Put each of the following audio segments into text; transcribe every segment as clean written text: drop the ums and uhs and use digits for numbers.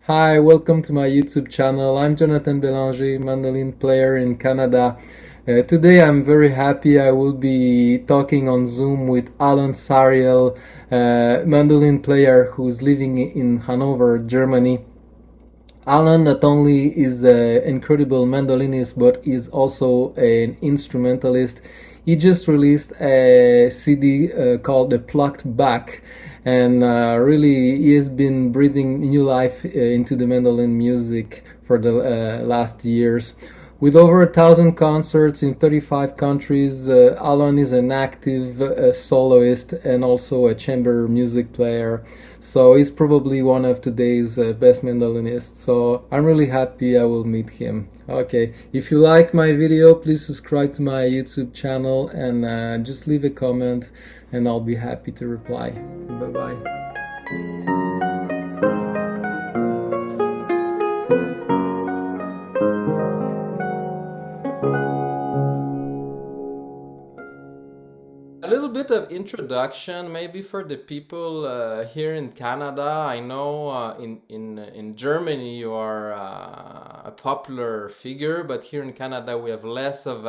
Hi, welcome to my YouTube channel. I'm Jonathan Belanger, mandolin player in Canada. Today I'm very happy I will be talking on Zoom with Alon Sariel, mandolin player who's living in Hanover, Germany. Alan not only is an incredible mandolinist, but is also an instrumentalist. He just released a CD called The Plucked Back, and really he has been breathing new life into the mandolin music for the last years. With over 1,000 concerts in 35 countries, Alon is an active soloist and also a chamber music player. So he's probably one of today's best mandolinists. So I'm really happy I will meet him. Okay, if you like my video, please subscribe to my YouTube channel and just leave a comment, and I'll be happy to reply. Bye bye. A little bit of introduction, maybe for the people here in Canada. I know in Germany you are a popular figure, but here in Canada we have less of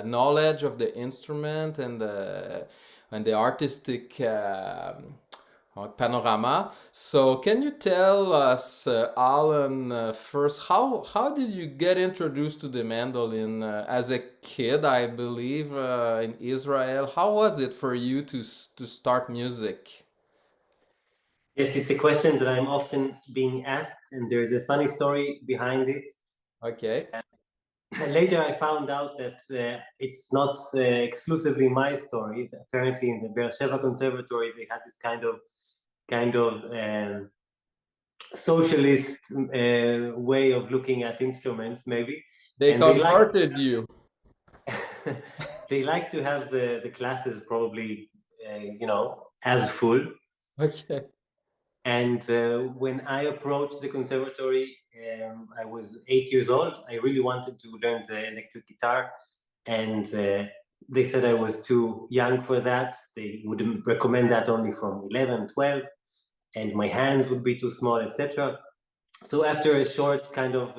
knowledge of the instrument and the artistic panorama. So, can you tell us, Alan, first, how did you get introduced to the mandolin as a kid? I believe in Israel. How was it for you to start music? Yes, it's a question that I'm often being asked, and there's a funny story behind it. Okay. Later, I found out that it's not exclusively my story. Apparently, in the Beersheba Conservatory, they had this kind of socialist way of looking at instruments, maybe, They and they like converted you. they like to have the classes probably as full. Okay. And when I approached the conservatory, I was 8 years old. I really wanted to learn the electric guitar, and they said I was too young for that. They would recommend that only from 11, 12, and my hands would be too small, etc. So after a short kind of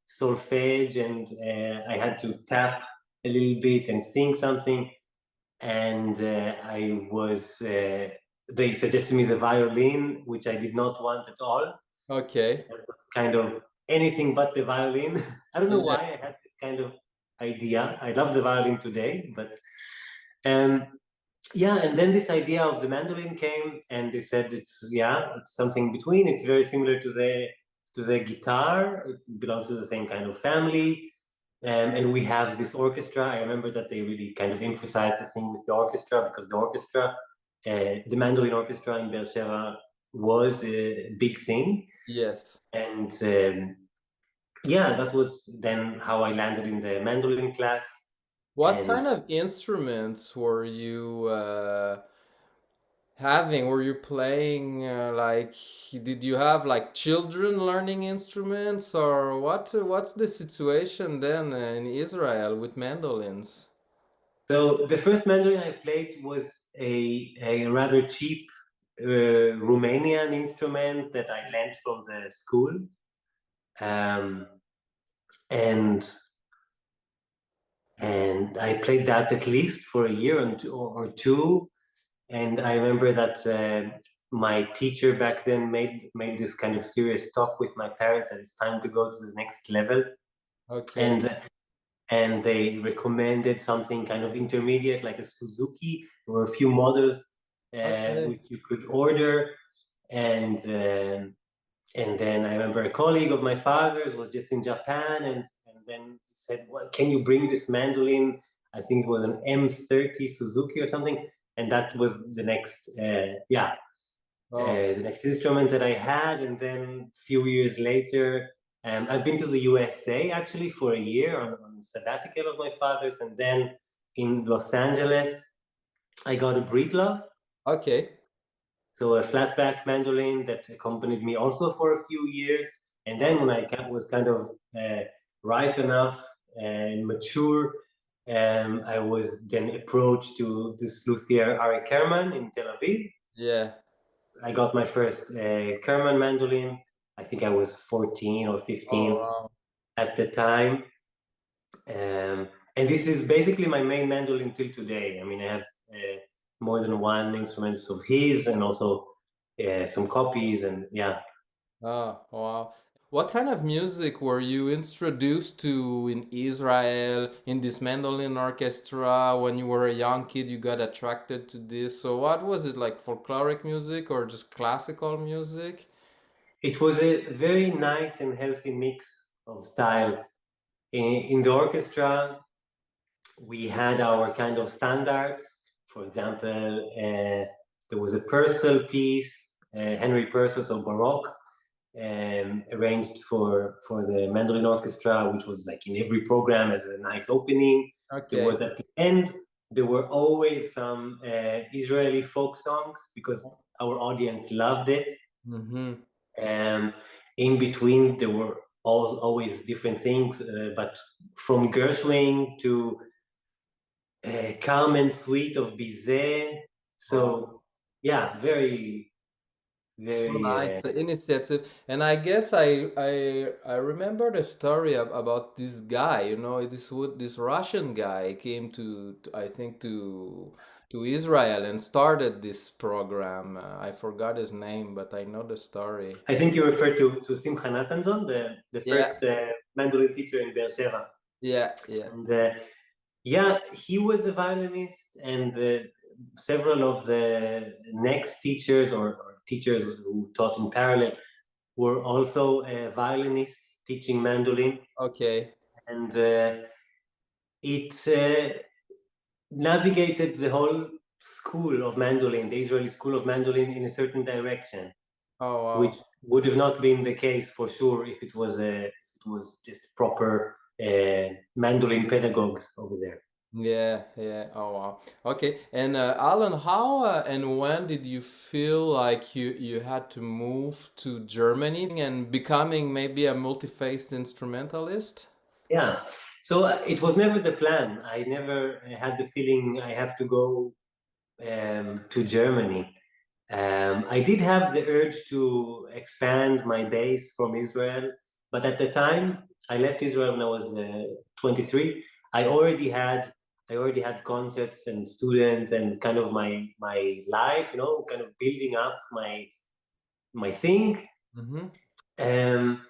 solfege, and I had to tap a little bit and sing something, and they suggested me the violin, which I did not want at all. Okay. That was kind of anything but the violin. I don't know Yeah. why I had this kind of idea. I love the violin today, but um, yeah. And then this idea of the mandolin came, and they said it's something between. It's very similar to the guitar. It belongs to the same kind of family. And we have this orchestra. I remember that they really kind of emphasized the thing with the orchestra, because the orchestra, the mandolin orchestra in Beersheba, was a big thing. Yes. And yeah, that was then how I landed in the mandolin class. What And kind of instruments were you having? Were you playing like, did you have like children learning instruments, or what's the situation then in Israel with mandolins? so the first mandolin I played was a rather cheap Romanian instrument that I lent from the school. Um, and I played that at least for a year or two. And I remember that my teacher back then made this kind of serious talk with my parents that it's time to go to the next level, Okay. and they recommended something kind of intermediate like a Suzuki. There were a few models Okay. which you could order, and then I remember a colleague of my father's was just in Japan, and then he said, well, can you bring this mandolin? I think it was an M30 Suzuki or something, and that was the next Oh, the next instrument that I had. And then a few years later, I've been to the USA actually for a year on sabbatical of my father's, and then in Los Angeles, I got a breedlove, okay. so a flatback mandolin that accompanied me also for a few years. And then when I was kind of ripe enough and mature, I was then approached to this luthier Ari Kerman in Tel Aviv. Yeah. I got my first Kerman mandolin. I think I was 14 or 15 Oh, wow. at the time. And this is basically my main mandolin till today. I mean, I have more than one instrument of his, and also some copies, and yeah. Oh, wow. What kind of music were you introduced to in Israel, in this mandolin orchestra? When you were a young kid, you got attracted to this. So, what was it like, folkloric music or just classical music? It was a very nice and healthy mix of styles. In the orchestra, we had our kind of standards. For example, there was a Purcell piece, Henry Purcell, so Baroque, arranged for the mandolin orchestra, which was like in every program as a nice opening. There Okay. was at the end, there were always some Israeli folk songs because our audience loved it. Mm-hmm. In between, there were always different things, but from Gershwin to Carmen Suite of Bizet. Wow. So, yeah, very, So very. nice initiative. And I guess I remember the story about this guy, this Russian guy came I think to Israel and started this program. I forgot his name, but I know the story. I think you refer to Simcha Natanzon, the Yeah, first mandolin teacher in Beersheba. yeah, yeah. And yeah, he was a violinist, and several of the next teachers or teachers who taught in parallel were also violinists teaching mandolin. Okay. And it navigated the whole school of mandolin, the Israeli school of mandolin, in a certain direction, Oh which wow. would have not been the case for sure if it was just proper mandolin pedagogues over there. Yeah, yeah. Oh wow. Okay. And Alan, how and when did you feel like you had to move to Germany and becoming maybe a multi-faced instrumentalist? Yeah, so it was never the plan. I never had the feeling I have to go to Germany. I did have the urge to expand my base from Israel, but at the time I left Israel when I was 23. I already had concerts and students and kind of my life, kind of building up my thing. Mm-hmm. Um,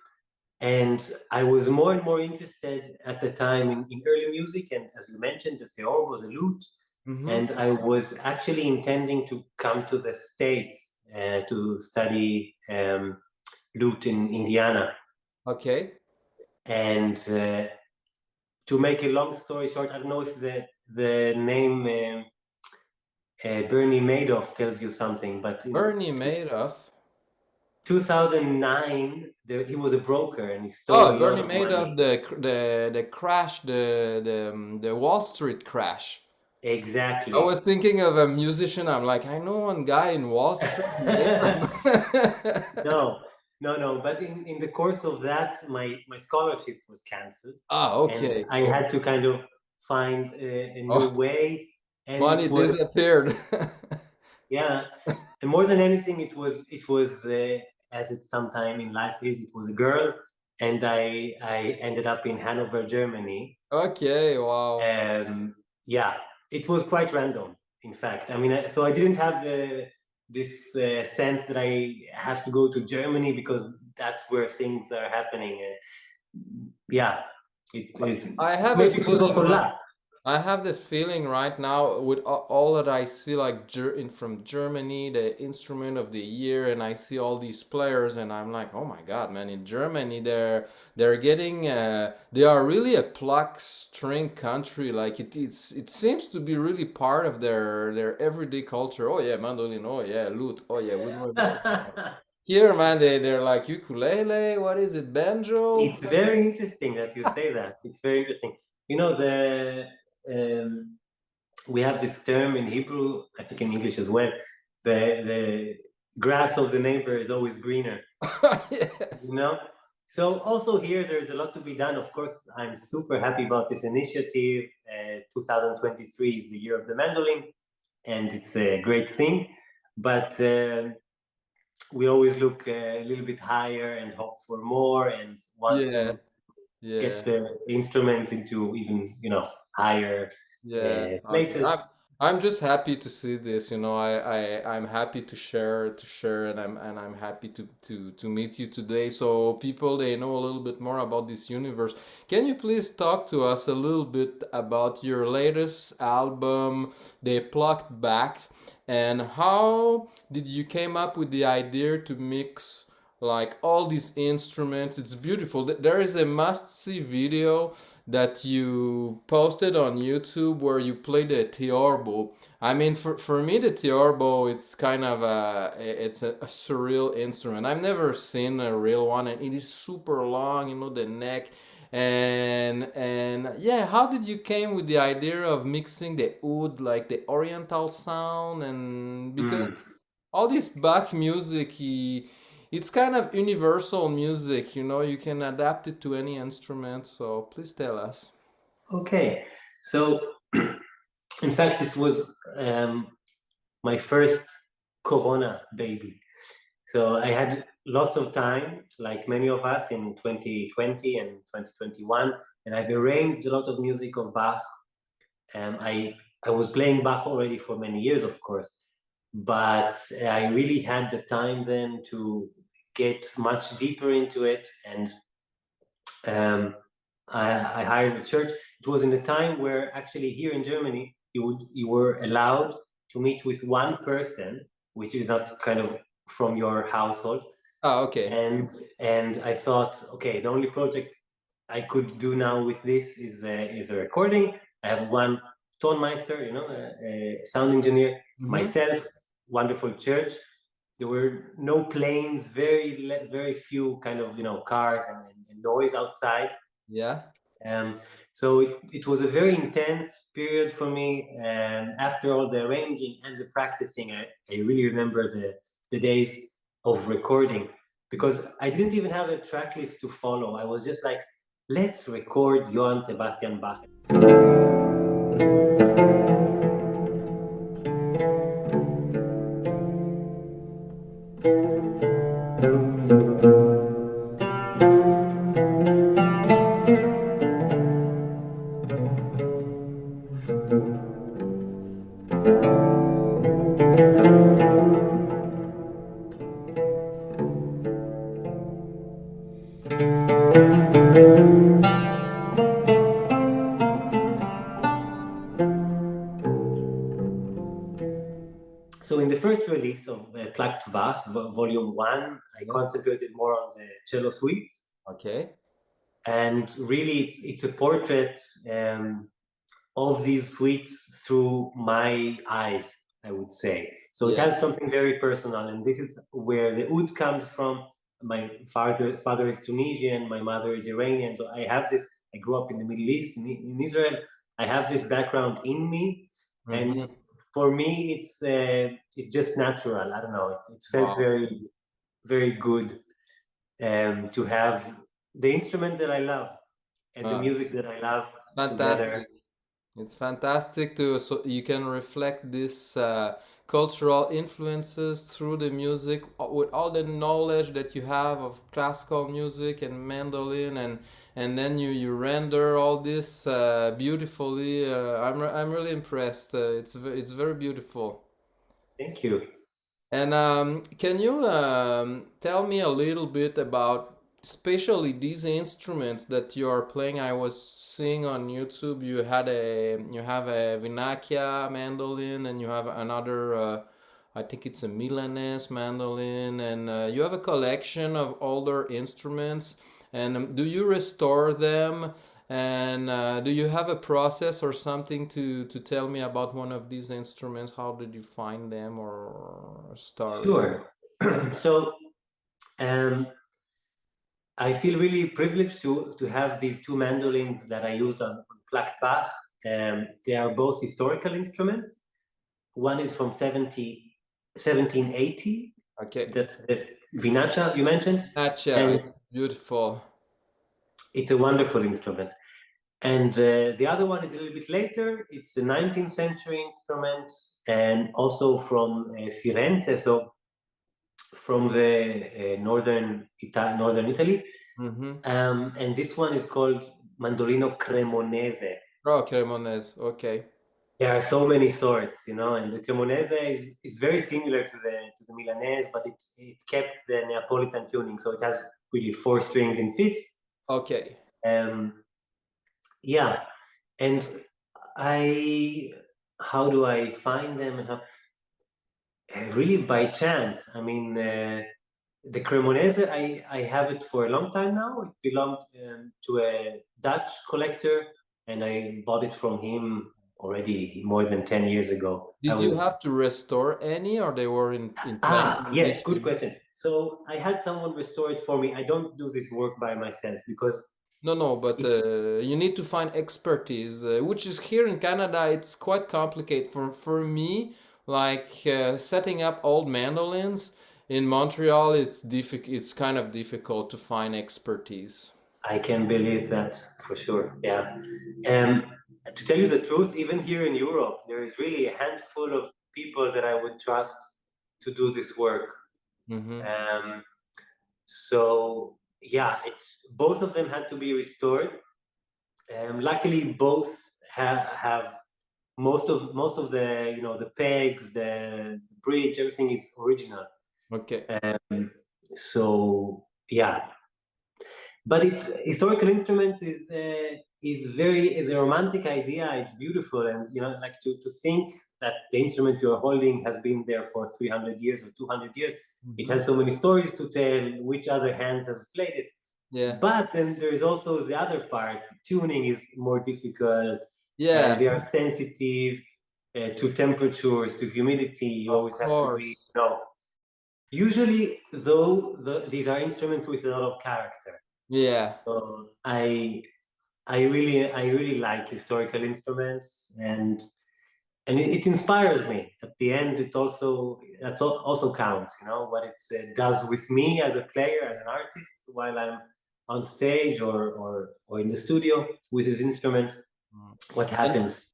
and I was more and more interested at the time in early music, and as you mentioned, the theorbo was a lute, Mm-hmm. and I was actually intending to come to the States to study lute in Indiana. Okay. And to make a long story short, I don't know if the name Bernie Madoff tells you something, but in Bernie Madoff. 2009, he was a broker and he stole a Oh, lot Bernie of Madoff, money. the crash, the Wall Street crash. I Exactly. was thinking of a musician. I'm like, I know one guy in Wall Street. No, no. But in the course of that, my scholarship was canceled, Ah, and okay. I Oh, had to kind of find a new oh, way. And money it was, disappeared. yeah, and more than anything, it was as it sometime in life is. It was a girl, and I ended up in Hanover, Germany. Okay, wow. Yeah, it was quite random, in fact. I mean, so I didn't have this sense that I have to go to Germany because that's where things are happening. Yeah, I have a maybe it was feeling, also luck. I have the feeling right now with all that I see, like from Germany, the instrument of the year, and I see all these players, and I'm like, oh my God, man! In Germany, they're getting they are really a pluck string country. Like it seems to be really part of their everyday culture. Oh yeah, mandolin. Oh yeah, lute. Oh yeah, woodwind. Oh, yeah. Here, man, they're like ukulele. What is it, banjo? It's very interesting that you say that. It's very interesting. Um, we have this term in Hebrew, I think in English as well. The grass of the neighbor is always greener. Yeah. you know so also here there's a lot to be done. Of course, I'm super happy about this initiative. 2023 is the year of the mandolin, and it's a great thing, but we always look a little bit higher and hope for more and want Yeah, to yeah. get the instrument into even higher Yeah, okay. places. I'm just happy to see this. I'm happy to share, and I'm happy to meet you today. So people they know a little bit more about this universe. Can you please talk to us a little bit about your latest album, The Plucked Back, and how did you came up with the idea to mix like all these instruments? It's beautiful. There is a must-see video that you posted on YouTube where you play the theorbo. I mean, for me, the theorbo it's kind of a surreal instrument. I've never seen a real one, and it is super long. The neck, and yeah. How did you came with the idea of mixing the oud, like the Oriental sound, and Mm. because all this Bach music, it's kind of universal music, you can adapt it to any instrument. So please tell us. Okay, so in fact, this was my first Corona baby. So I had lots of time, like many of us in 2020 and 2021, and I've arranged a lot of music of Bach. I was playing Bach already for many years, of course, but I really had the time then to get much deeper into it, and um, I hired a church. It was in the time where actually here in Germany you were allowed to meet with one person, which is not kind of from your household. Oh, okay. And I thought, okay, the only project I could do now with this is a recording. I have one tonmeister, a sound engineer, Mm-hmm. myself, wonderful church. There were no planes, very few kind of cars and noise outside. Yeah. Um, so it was a very intense period for me. And after all the arranging and the practicing, I really remember the days of recording because I didn't even have a track list to follow. I was just like, let's record Johann Sebastian Bach. So in the first release of Plucked Bach, Volume 1, I Yeah. concentrated more on the cello suites. Okay. And really, it's a portrait of these suites through my eyes, I would say. So it Yeah. has something very personal, and this is where the oud comes from. My father is Tunisian, my mother is Iranian, so I have this. I grew up in the Middle East, in Israel. I have this background in me, and Mm-hmm. for me, it's just natural. I don't know. It felt Wow. very good to have the instrument that I love and the Oh, music that I love it's together. fantastic. It's fantastic to so you can reflect this cultural influences through the music with all the knowledge that you have of classical music and mandolin, and then you render all this beautifully. I'm really impressed. It's very beautiful. Thank you. And can you tell me a little bit about, especially these instruments that you are playing? I was seeing on YouTube you have a Vinakia mandolin, and you have another. I think it's a Milanese mandolin, and you have a collection of older instruments. And do you restore them? And do you have a process or something to tell me about one of these instruments? How did you find them, or a story? Sure. So um, I feel really privileged to have these two mandolins that I used on Plucked Bach. They are both historical instruments. One is from 1780. Okay. That's the Vinacha you mentioned. Gotcha. And It's beautiful. it's a wonderful instrument. And the other one is a little bit later. It's a 19th century instrument and also from Firenze. So from the northern Italy. Mm-hmm. And this one is called Mandolino Cremonese. Oh, Cremonese. Okay. There are so many sorts, and the Cremonese is very similar to the Milanese, but it kept the Neapolitan tuning, so it has really four strings in fifth. Okay. Yeah, and how do I find them? And really by chance. I mean, the Cremonese, I have it for a long time now. It belonged to a Dutch collector, and I bought it from him already more than 10 years ago. Did you have to restore any, or they were in plain Yes, good condition? question. So I had someone restore it for me. I don't do this work by myself because No, but you need to find expertise, which is here in Canada. It's quite complicated for me. Like setting up old mandolins in Montreal, it's difficult. It's kind of difficult to find expertise. I can believe that for sure. Yeah. To tell you the truth, even here in Europe, there is really a handful of people that I would trust to do this work. Mm-hmm. Um, so yeah, it's both of them had to be restored. Luckily, both have most of the the pegs, the bridge, everything is original. Okay. So yeah, but it's historical instruments is a romantic idea. It's beautiful, and like to think that the instrument you're holding has been there for 300 years or 200 years. It Mm-hmm. has so many stories to tell. Which other hands has played it? Yeah. But then there is also the other part. Tuning is more difficult. Yeah. They are sensitive to temperatures, to humidity. You Of always have to be, course. usually, though, these are instruments with a lot of character. Yeah. So I really like historical instruments, and it inspires me. At the end, also counts. What it does with me as a player, as an artist, while I'm on stage or in the studio with his instrument. Mm. What And happens?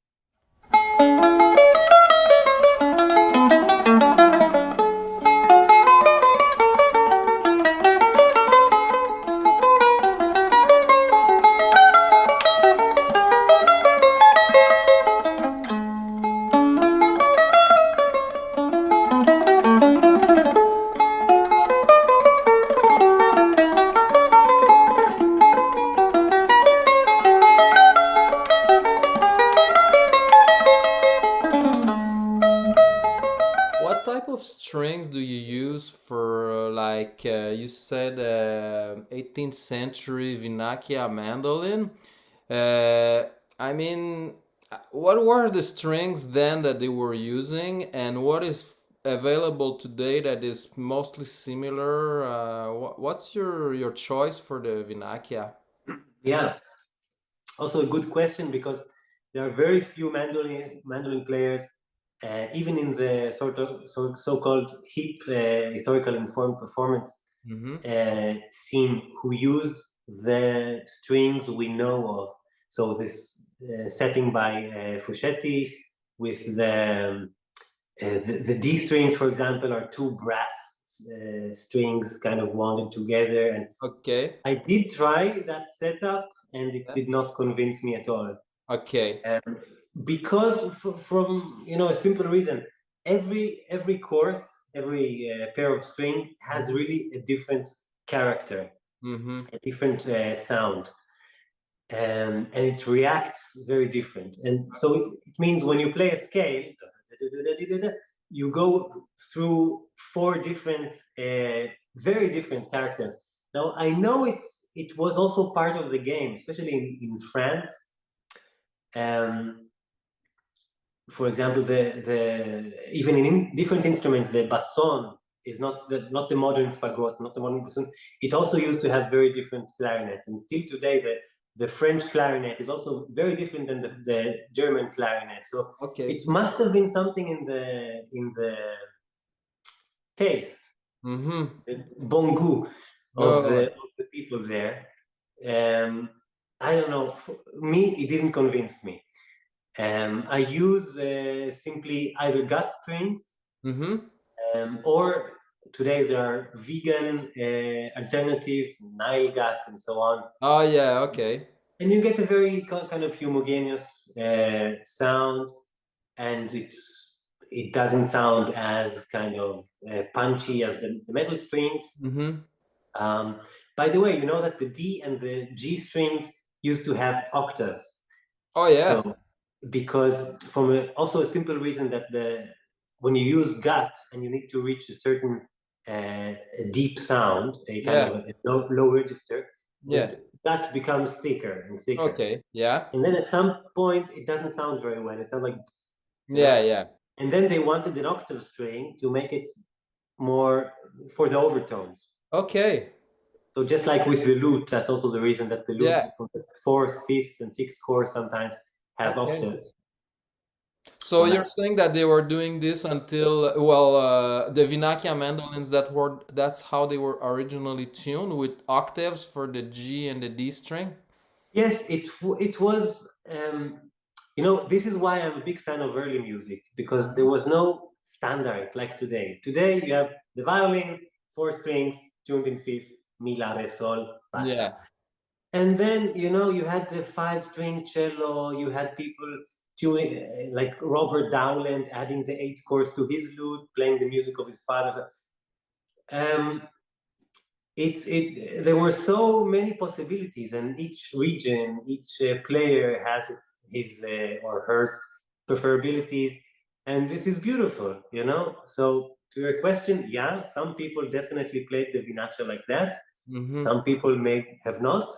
what type of strings do you use for, like, you said, 18th century Vinakia mandolin? Uh, I mean, what were the strings then that they were using, and what is available today that is mostly similar? What's your choice for the Vinakia? Yeah, also a good question because there are very few mandolin players, even in the sort of so-called hip historical informed performance Mm-hmm. scene, who use the strings we know of. So this setting by Fuschetti with the D strings, for example, are two brass strings kind of wound together. And Okay. I did try that setup, and it Yeah. did not convince me at all. Okay. Because from a simple reason, every course, every pair of string has really a different character, Mm-hmm. a different sound, and it reacts very different. And so it means when you play a scale, you go through four different, very different characters. Now I know it was also part of the game, especially in France. Um, for example, the even in different instruments, the basson is not the modern fagot, not the modern bassoon. It also used to have very different clarinets, and till today, the French clarinet is also very different than the German clarinet. So it Okay. must have been something in the taste, Mm-hmm. the bon goût of Oh, the people there. Um, I don't know. For me, it didn't convince me. I use simply either gut strings mm-hmm. or today there are vegan alternatives, Nile Gut, and so on. Oh yeah, okay. And you get a very kind of homogeneous sound, and it doesn't sound as kind of punchy as the metal strings. Mm-hmm. Um, by the way, you know that the D and the G strings used to have octaves. Oh yeah. So because from also a simple reason that when you use gut and you need to reach a certain deep sound, a kind Yeah. of a low register, Yeah. the gut becomes thicker and thicker. Okay. Yeah. And then at some point, it doesn't sound very well. It sounds like, you Yeah, know. yeah. And then they wanted an octave string to make it more for the overtones. Okay. So just like with the lute, that's also the reason that the lute Yeah. from the fourth, fifth, and sixth chord sometimes have Okay. octaves So for you're that. saying that they were doing this until, well, the Vinakia mandolins that's how they were originally tuned with octaves for the G and the D string? Yes, it was. This is why I'm a big fan of early music because there Mhm. was no standard like today. Today you have the violin, four strings, tuned in fifth, mi, la, re, sol, basta. Yeah. And then you had the five-string cello. You had people tuning like Robert Dowland adding the eight chords to his lute, playing the music of his father. Um, there were so many possibilities, and each region, each player has his or her preferabilities, and this is beautiful. So to your question, yeah, some people definitely played the vinacha like that. Mm-hmm. Some people may have not,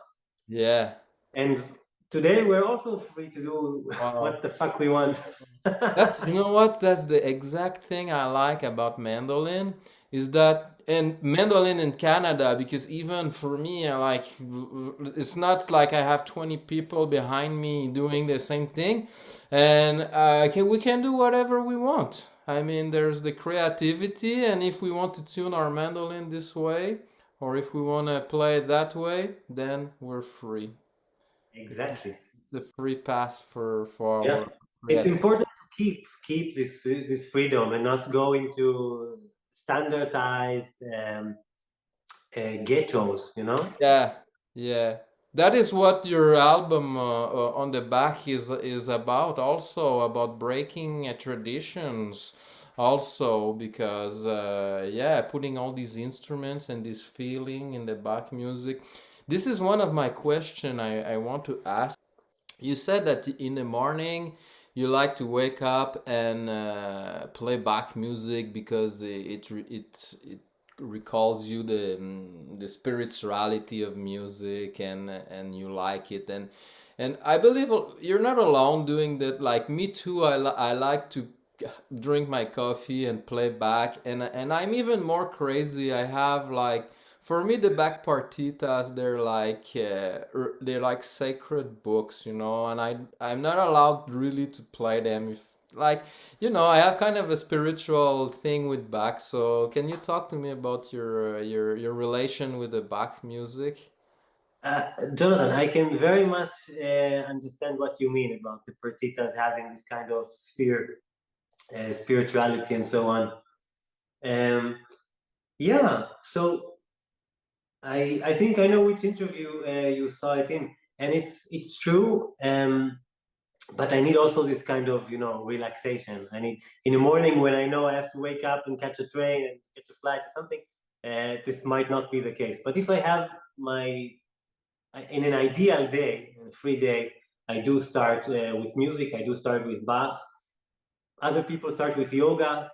Yeah. and today we're also free to do Wow. what the fuck we want. You know what? That's the exact thing I like about mandolin is that, and mandolin in Canada, because even for me, it's not like I have 20 people behind me doing the same thing, and we can do whatever we want. I mean, there's the creativity, and if we want to tune our mandolin this way, or if we want to play it that way, then we're free. Exactly. It's a free pass for Yeah, our it's creativity. important to keep this freedom and not go into standardized ghettos. Yeah, yeah. That is what your album on the back is about. Also about breaking traditions. Also because yeah, putting all these instruments and this feeling in the back music. This is one of my question I want to ask. You said that in the morning you like to wake up and play Bach music because it recalls you the spirituality of music and you like it and I believe you're not alone doing that. Like me too, I like to drink my coffee and play back and I'm even more crazy. I have like for me the back partitas they're like sacred books, you know, and I'm not allowed really to play them if like I have kind of a spiritual thing with Bach. So can you talk to me about your relation with the Bach music? Jonathan, I can very much understand what you mean about the partitas having this kind of spirituality, and so on. Um, yeah, so I think I know which interview you saw it in, and it's true. But I need also this kind of relaxation. I need in the morning when I know I have to wake up and catch a train and catch a flight or something. This might not be the case. But if I have my in an ideal day, a free day, I do start with music. I do start with Bach. Other people start with yoga.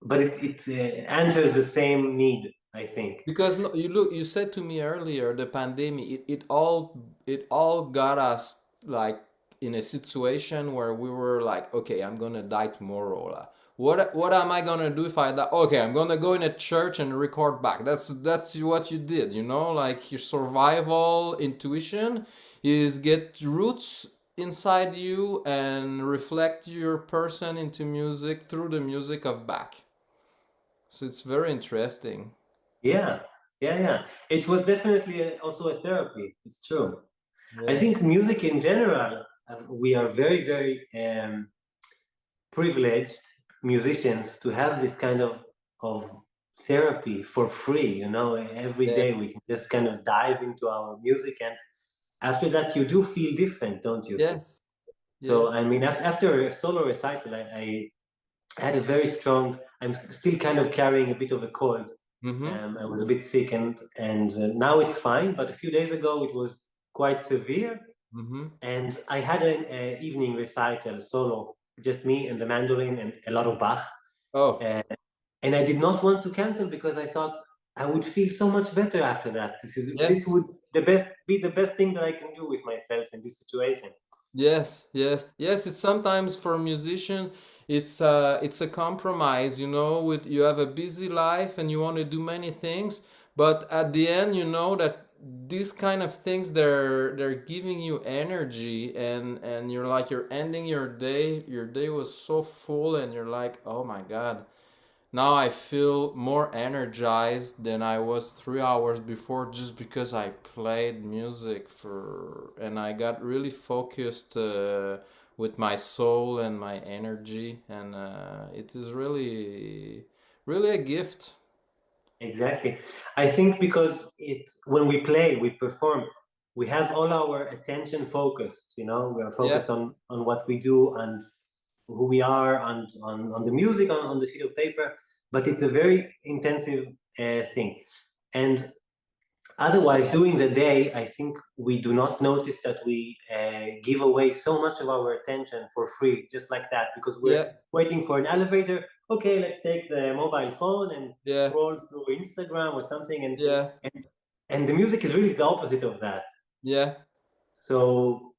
But it answers the same need, I think. Because no, you said to me earlier the pandemic it all got us like in a situation where we were like, okay, I'm gonna die tomorrow. What am I gonna do if I die? Okay, I'm gonna go in a church and record back. That's what you did, like your survival intuition is get roots inside you and reflect your person into music through the music of Bach. So it's very interesting. Yeah, yeah. It was definitely also a therapy. It's true. I Yeah. think music in general, we are very, very privileged musicians to have this kind of therapy for free. You know, every Yeah. day we can just kind of dive into our music, and after that, you do feel different, don't you? Yes. Yeah. So, I mean, after a solo recital, I had a very strong. I'm still kind of carrying a bit of a cold. Mm-hmm. I was a bit sick, and now it's fine. But a few days ago, it was quite severe, Mm-hmm. and I had an evening recital solo, just me and the mandolin and a lot of Bach. Oh, Uh, and I did not want to cancel because I thought I would feel so much better after that. This yes. would the best thing that I can do with myself in this situation. Yes, yes, yes. It's sometimes for a musician, it's a compromise. You know, with you have a busy life and you want to do many things, but at the end, you know that these kind of things they're giving you energy, and you're like you're ending your day. Your day was so full, and you're like, oh my God, now I feel more energized than I was 3 hours before just because I played music for and I got really focused with my soul and my energy, and it is really a gift. Exactly. I think because it when we play, we perform, we have all our attention focused, you know, we are Yeah, focused on what we do and who we are and on the music on the sheet of paper, but it's a very intensive thing. And otherwise, during the day, I think we do not notice that we give away so much of our attention for free, just like that, because we're yeah, waiting for an elevator. Okay, let's take the mobile phone and yeah, scroll through Instagram or something, yeah, and and the music is really the opposite of that. yeah. So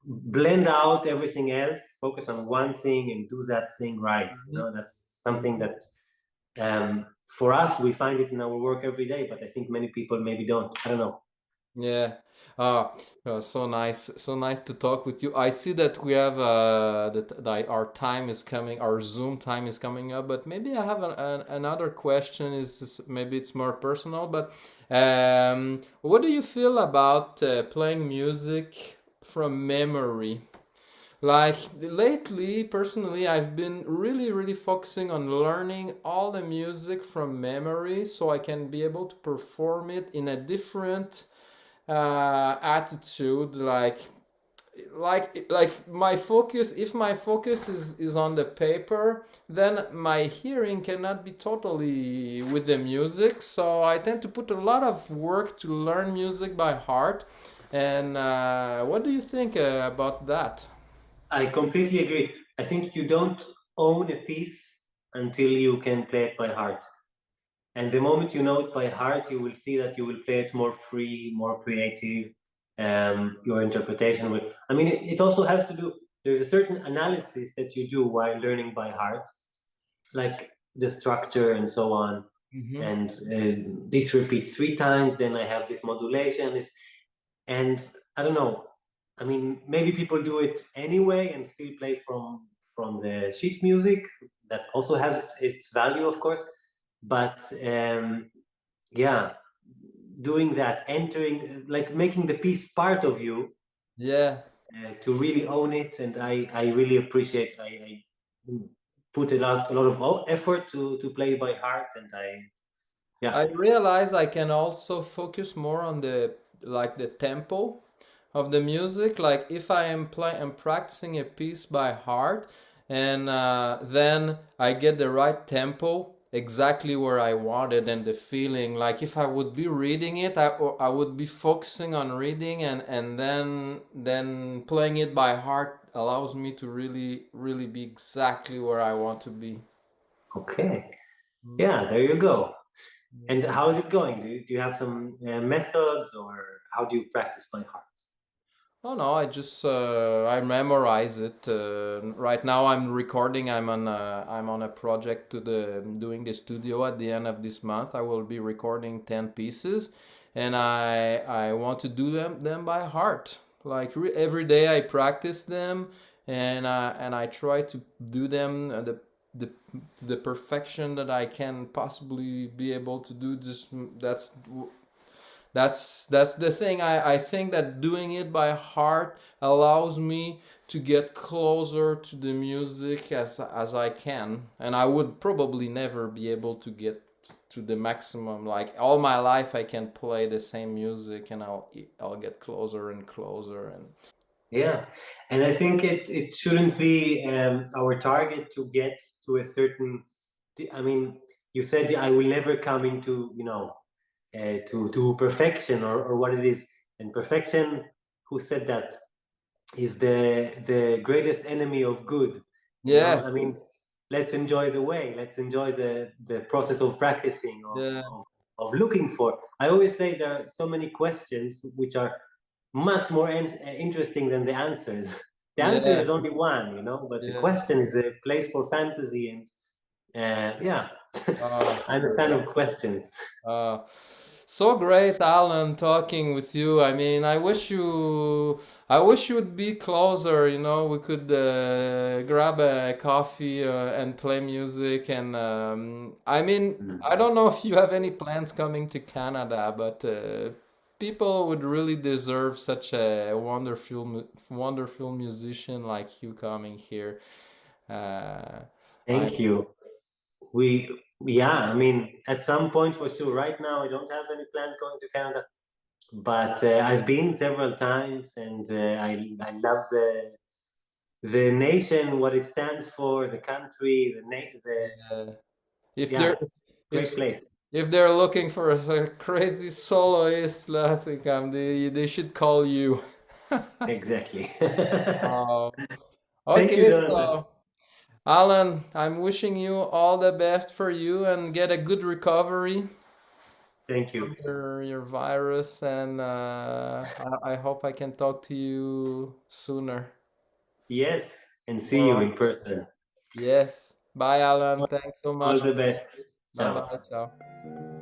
blend out everything else, focus on one thing, and do that thing right. You Mhm, know, that's something mhm. that for us, we find it in our work every day, but I think many people maybe don't. I don't know. Yeah. So nice. So nice to talk with you. I see that we have that our time is coming, our Zoom time is coming up, but maybe I have another question maybe it's more personal, but what do you feel about playing music from memory? Like lately, personally, I've been really focusing on learning all the music from memory so I can be able to perform it in a different attitude, like my focus, if my focus is on the paper, then my hearing cannot be totally with the music, so I tend to put a lot of work to learn music by heart. And what do you think about that? I completely agree. I think you don't own a piece until you can play it by heart. And the moment you know it by heart, you will see that you will play it more free, more creative. Your interpretation will. I mean, it also has to do. There's a certain analysis that you do while learning by heart, like the structure and so on. Hmm. And this repeats 3 times. Then I have this modulation. And I don't know. I mean, maybe people do it anyway and still play from the sheet music. That also has its value, of course. But yeah, doing that, entering, like making the piece part of you Yeah. to really own it, and I really appreciate. I put a lot of effort to play by heart, and yeah. I realize I can also focus more on the tempo of the music. Like if I'm practicing a piece by heart, and then I get the right tempo exactly where I want it and the feeling. Like if I would be reading it, I would be focusing on reading, and then playing it by heart allows me to really be exactly where I want to be. Okay. Mm. Yeah, there you go. And how is it going? Do you have some methods, or how do you practice by heart? Oh no, I memorize it. Right now I'm recording. I'm on a project to the doing the studio at the end of this month. I will be recording 10 pieces, and I want to do them by heart. Like every day I practice them, and I try to do them the the perfection that I can possibly be able to do. Just That's the thing. I think that doing it by heart allows me to get closer to the music as I can, and I would probably never be able to get to the maximum. Like all my life I can play the same music, and I'll get closer and closer. And Yeah, and I think it shouldn't be our target to get to a certain. I mean, you said I will never come into to perfection or what it is, and perfection. Who said that? Is the greatest enemy of good. You know, yeah, I mean, let's enjoy the way. Let's enjoy the process of practicing, yeah, of looking for. I always say there are so many questions which are much more interesting than the answers. The answer yeah, is only one, but the yeah. question is a place for fantasy and yeah. I'm a fan Great. of questions. Uh, so great, Alan, talking with you. I mean, I wish you would be closer. You know, we could grab a coffee and play music. And I mean, I don't know if you have any plans coming to Canada, but people would really deserve such a wonderful musician like you coming here. Uh, I Thank you. We Yeah, I mean, at some point for sure. Right now I don't have any plans going to Canada, but I've been several times, and I love the nation, what it stands for, the country, the uh, if yeah, there if great place. if they're looking for a crazy soloist, like they should call you. Exactly. Oh, Thank you, okay. Jonathan. So, Alan, I'm wishing you all the best for you and get a good recovery Thank you. from your virus. And I hope I can talk to you sooner. Yes, and see you Well, in person. yes. Bye, Alan. Thanks so All much. the best. Bye Ciao. bye. Ciao.